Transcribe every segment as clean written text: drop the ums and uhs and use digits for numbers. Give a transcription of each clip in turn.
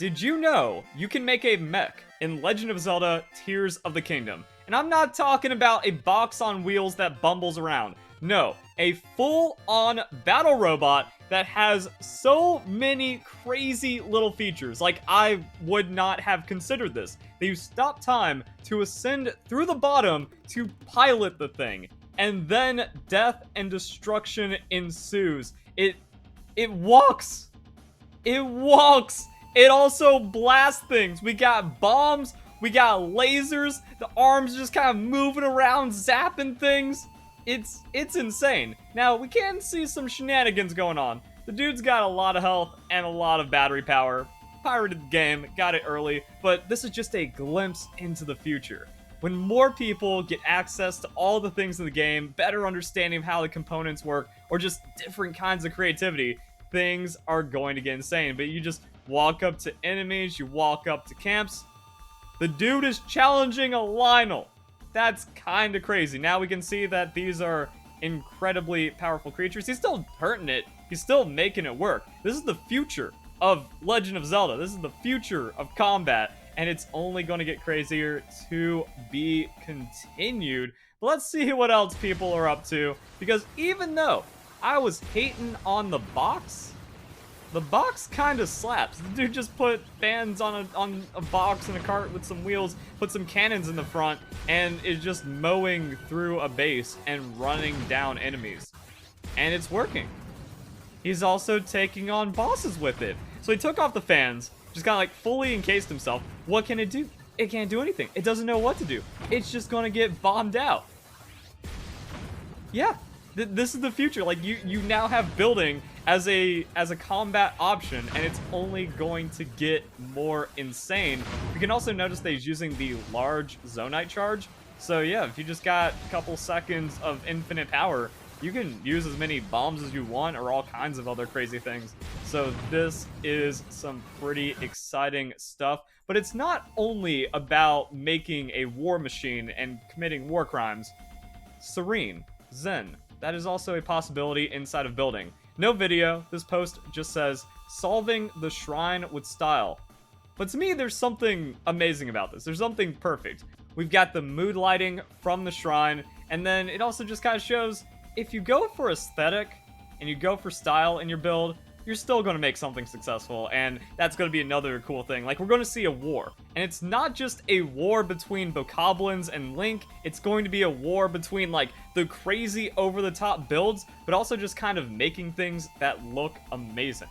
Did you know you can make a mech in Legend of Zelda Tears of the Kingdom? And I'm not talking about a box on wheels that bumbles around. No, a full-on battle robot that has so many crazy little features. Like, I would not have considered this. They stop time to ascend through the bottom to pilot the thing. And then death and destruction ensues. It walks. It walks. It also blasts things. We got bombs. We got lasers. The arms just kind of moving around, zapping things. It's insane. Now, we can see some shenanigans going on. The dude's got a lot of health and a lot of battery power. Pirated the game, got it early, but this is just a glimpse into the future. When more people get access to all the things in the game, better understanding of how the components work, or just different kinds of creativity, things are going to get insane. But you just walk up to enemies, you walk up to camps. The dude is challenging a Lionel. That's kind of crazy. Now we can see that these are incredibly powerful creatures. He's still hurting it. He's still making it work. This is the future of Legend of Zelda. This is the future of combat. And it's only going to get crazier to be continued. But let's see what else people are up to. Because even though I was hating on the box kind of slaps. The dude just put fans on a box and a cart with some wheels, put some cannons in the front, and is just mowing through a base and running down enemies. And it's working. He's also taking on bosses with it. So he took off the fans, just kind of like fully encased himself. What can it do? It can't do anything. It doesn't know what to do. It's just gonna get bombed out. Yeah. This is the future. Like, you now have building as a combat option, and it's only going to get more insane. You can also notice that he's using the large Zonite charge. So yeah, if you just got a couple seconds of infinite power, you can use as many bombs as you want, or all kinds of other crazy things. So this is some pretty exciting stuff. But it's not only about making a war machine and committing war crimes. Serene, Zen, that is also a possibility inside of building. No video, this post just says, solving the shrine with style. But to me, there's something amazing about this. There's something perfect. We've got the mood lighting from the shrine, and then it also just kind of shows, if you go for aesthetic, and you go for style in your build, you're still going to make something successful, and that's going to be another cool thing. Like, we're going to see a war, and it's not just a war between Bokoblins and Link, it's going to be a war between, like, the crazy over-the-top builds, but also just kind of making things that look amazing.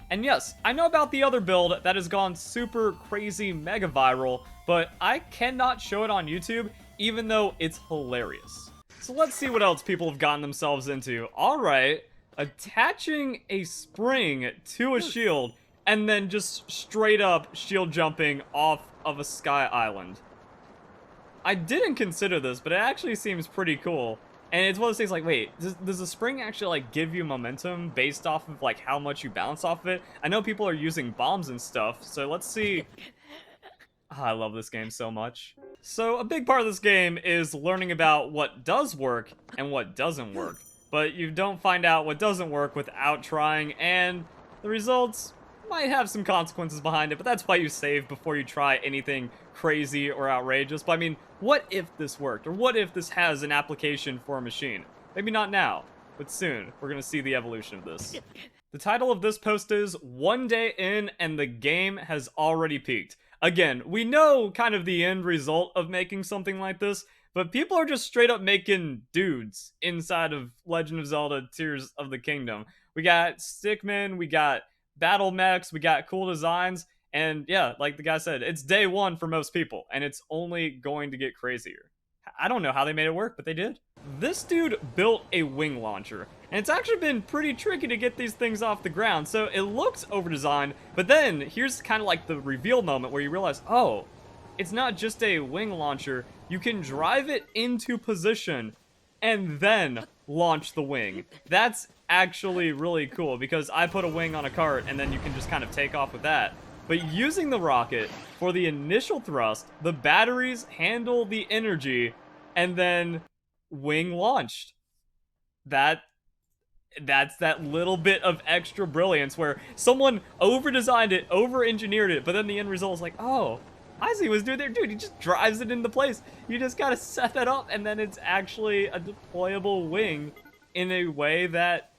And yes, I know about the other build that has gone super crazy mega viral, but I cannot show it on YouTube, even though it's hilarious. So let's see what else people have gotten themselves into. Alright. Attaching a spring to a shield, and then just straight up shield jumping off of a sky island. I didn't consider this, but it actually seems pretty cool. And it's one of those things like, wait, does the spring actually like give you momentum based off of like how much you bounce off of it? I know people are using bombs and stuff, so let's see. Oh, I love this game so much. So a big part of this game is learning about what does work and what doesn't work. But you don't find out what doesn't work without trying, and the results might have some consequences behind it, but that's why you save before you try anything crazy or outrageous. But I mean, what if this worked? Or what if this has an application for a machine? Maybe not now, but soon. We're gonna see the evolution of this. The title of this post is, "One Day In and the Game Has Already Peaked." Again, we know kind of the end result of making something like this, but people are just straight up making dudes inside of Legend of Zelda Tears of the Kingdom. We got stickmen, we got battle mechs, we got cool designs, and yeah, like the guy said, it's day one for most people, and it's only going to get crazier. I don't know how they made it work, but they did. This dude built a wing launcher, and it's actually been pretty tricky to get these things off the ground, so it looks over-designed, but then here's kind of like the reveal moment where you realize, oh, it's not just a wing launcher. You can drive it into position and then launch the wing. That's actually really cool because I put a wing on a cart and then you can just kind of take off with that. But using the rocket for the initial thrust, the batteries handle the energy and then wing launched. That That's that little bit of extra brilliance where someone over-designed it, over-engineered it, but then the end result is like, oh, I see what's doing there. Dude, he just drives it into place. You just gotta set that up, and then it's actually a deployable wing in a way that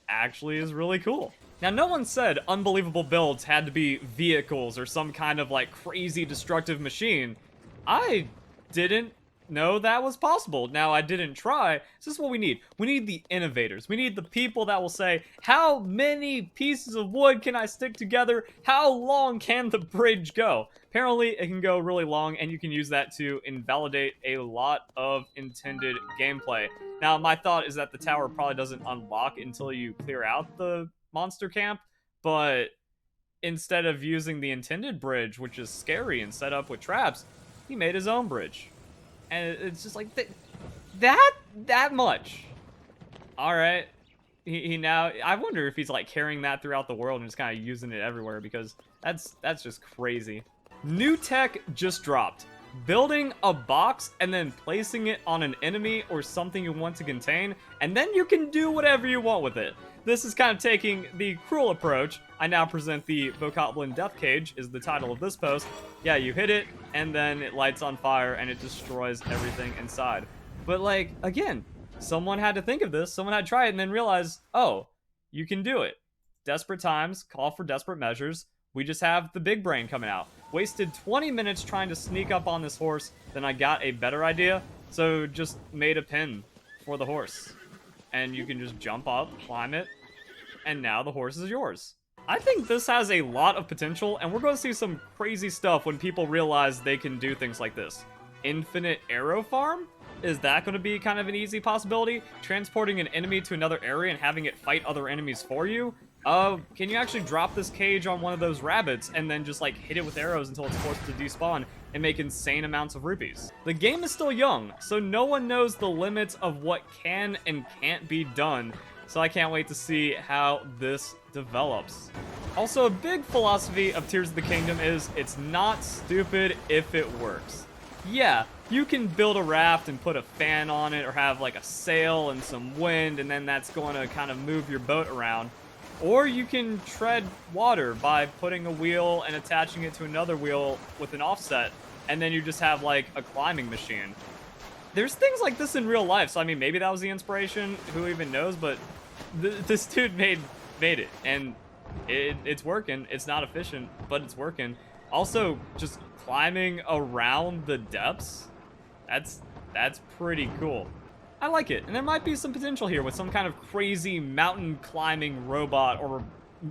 actually is really cool. Now, no one said unbelievable builds had to be vehicles or some kind of like crazy destructive machine. I didn't know that was possible. Now, I didn't try. This is what we need. We need the innovators. We need the people that will say, how many pieces of wood can I stick together? How long can the bridge go? Apparently, it can go really long, and you can use that to invalidate a lot of intended gameplay. Now, my thought is that the tower probably doesn't unlock until you clear out the monster camp, but instead of using the intended bridge, which is scary and set up with traps, he made his own bridge. And it's just like, that much. All right. He now, I wonder if he's like carrying that throughout the world and just kind of using it everywhere, because that's just crazy. New tech just dropped. Building a box and then placing it on an enemy or something you want to contain, and then you can do whatever you want with it. This is kind of taking the cruel approach. I now present the Bokoblin Death Cage, is the title of this post. Yeah, you hit it, and then it lights on fire, and it destroys everything inside. But, like, again, someone had to think of this, someone had to try it, and then realize, oh, you can do it. Desperate times call for desperate measures. We just have the big brain coming out. Wasted 20 minutes trying to sneak up on this horse, then I got a better idea, so just made a pin for the horse. And you can just jump up, climb it, and now the horse is yours. I think this has a lot of potential, and we're going to see some crazy stuff when people realize they can do things like this. Infinite arrow farm? Is that going to be kind of an easy possibility? Transporting an enemy to another area and having it fight other enemies for you? Can you actually drop this cage on one of those rabbits and then just like hit it with arrows until it's forced to despawn and make insane amounts of rupees? The game is still young, so no one knows the limits of what can and can't be done, so I can't wait to see how this develops. Also, a big philosophy of Tears of the Kingdom is it's not stupid if it works. Yeah, you can build a raft and put a fan on it or have like a sail and some wind, and then that's going to kind of move your boat around. Or you can tread water by putting a wheel and attaching it to another wheel with an offset, and then you just have like a climbing machine. There's things like this in real life, so I mean, maybe that was the inspiration, who even knows, but this dude made it, and it's working. It's not efficient, but it's working. Also, just climbing around the depths, that's pretty cool. I like it, and there might be some potential here with some kind of crazy mountain climbing robot or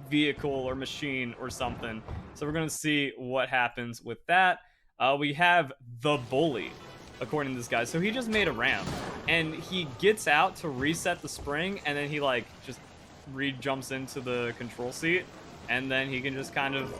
vehicle or machine or something. So we're gonna see what happens with that. We have the bully, according to this guy. So he just made a ramp, and he gets out to reset the spring, and then he like just jumps into the control seat, and then he can just kind of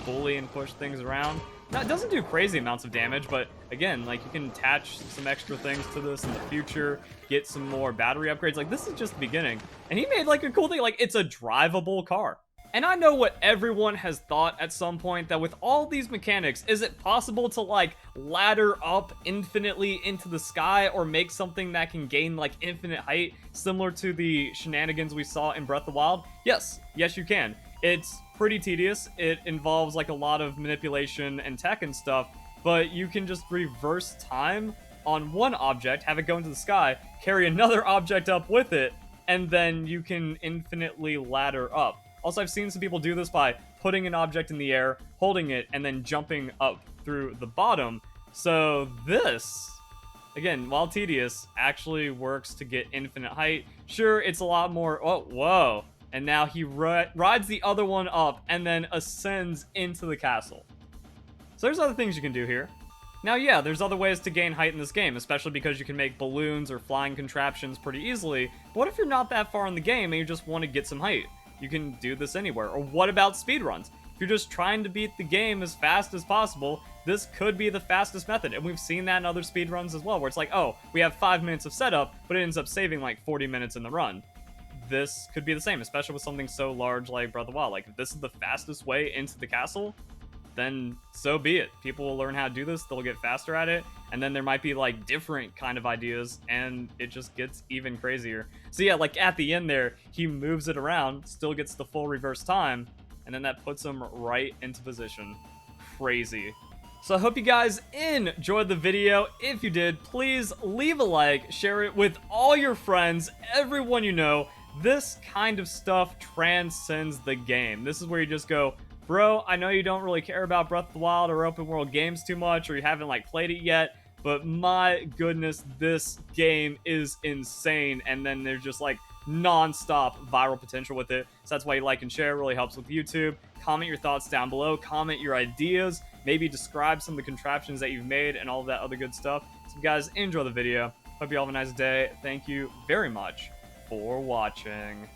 bully and push things around. Now, it doesn't do crazy amounts of damage, but again, like, you can attach some extra things to this in the future, get some more battery upgrades. Like, this is just the beginning. And he made, like, a cool thing. Like, it's a drivable car. And I know what everyone has thought at some point, that with all these mechanics, is it possible to, like, ladder up infinitely into the sky or make something that can gain, like, infinite height, similar to the shenanigans we saw in Breath of the Wild? Yes. Yes, you can. It's pretty tedious. It involves like a lot of manipulation and tech and stuff, but you can just reverse time on one object, have it go into the sky, carry another object up with it, and then you can infinitely ladder up. Also, I've seen some people do this by putting an object in the air, holding it, and then jumping up through the bottom. So this, again, while tedious, actually works to get infinite height. Sure, it's a lot more, oh, whoa. And now he rides the other one up and then ascends into the castle. So there's other things you can do here. Now, yeah, there's other ways to gain height in this game, especially because you can make balloons or flying contraptions pretty easily. But what if you're not that far in the game and you just want to get some height? You can do this anywhere. Or what about speedruns? If you're just trying to beat the game as fast as possible, this could be the fastest method. And we've seen that in other speedruns as well, where it's like, oh, we have 5 minutes of setup, but it ends up saving like 40 minutes in the run. This could be the same, especially with something so large like Breath of the Wild. Like, if this is the fastest way into the castle, then so be it. People will learn how to do this, they'll get faster at it. and then there might be like different kind of ideas, and it just gets even crazier. So yeah, like at the end there, he moves it around, still gets the full reverse time, and then that puts him right into position. Crazy. So I hope you guys enjoyed the video. If you did, please leave a like, share it with all your friends, everyone you know. This kind of stuff transcends the game. This is where you just go, bro, I know you don't really care about Breath of the Wild or open world games too much, or you haven't like played it yet, but my goodness, this game is insane. And then there's just like non-stop viral potential with it. So that's why you like and share. It really helps with YouTube. Comment your thoughts down below. Comment your ideas. Maybe describe some of the contraptions that you've made and all of that other good stuff. So you guys enjoy the video. Hope you all have a nice day. Thank you very much for watching.